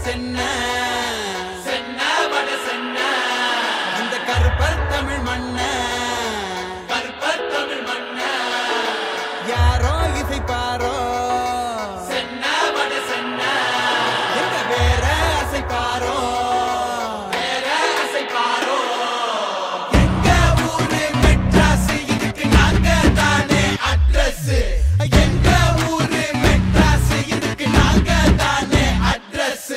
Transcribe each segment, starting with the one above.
சென்ன சென்ன வட சென்ன அந்த கருப்பர் தமிழ் மண்ண கருப்பர் தமிழ் மண்ண யாரோ இசைப்பாரோ சென்ன வட சென்ன எங்க வேற அசைப்பாரோ வேற அசைப்பாரோ எங்க ஊரு மெட்ராஸ் இதுக்கு நாங்க தானே அட்ரஸ் எங்க ஊரு மெட்ராஸ் இதுக்கு நாங்க தானே அட்ரஸ்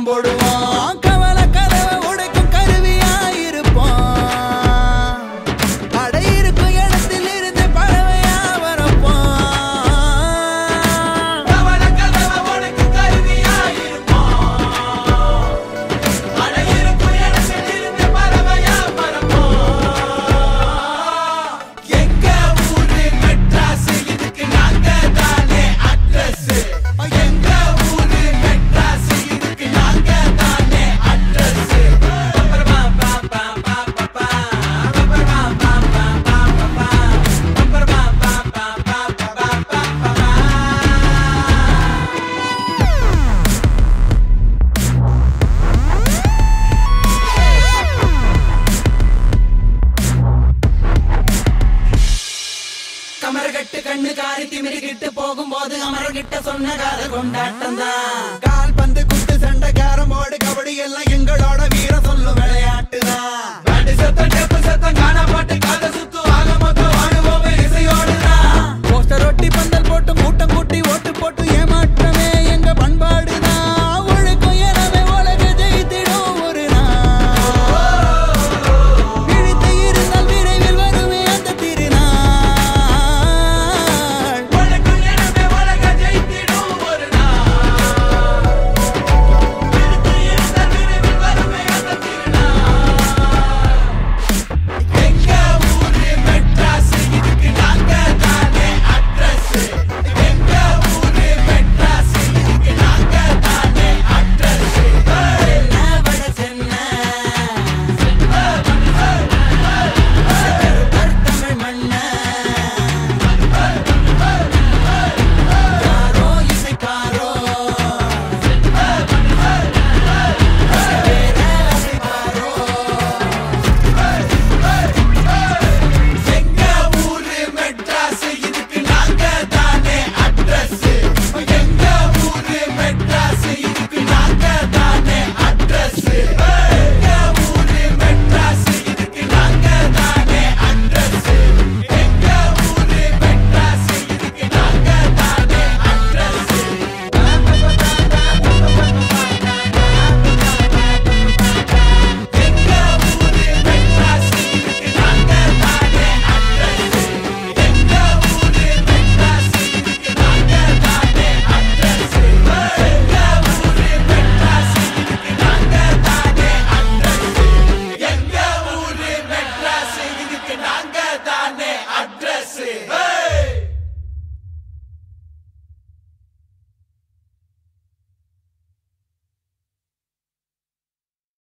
போடுவோம் கவலை கதவை உடைக்கும் கருவியாயிருப்போம் அடையிருக்கும் இடத்தில் இருந்து பறவையா வரப்போம் கவலை கதவை உடைக்கும் கருவியாயிருப்போம் அடையிருக்கும் இடத்தில் இருந்து பறவையா வரப்போம் எங்க ஊரு மெட்ராஸ் இதுக்கு நாங்க தானே அட்ரஸ் எங்க ஊரு மெட்ராஸ் இதுக்கு நாங்க தானே அட்ரஸ் கமரகட்டு கண்ணு காரி திமிரிக்கிட்டு போகும்போது அமரகிட்ட சொன்ன கால கொண்டாட்டம் தான் கால் பந்து குத்து சண்டை கேரம் போர்டு கபடி எல்லாம் எங்களோட வீர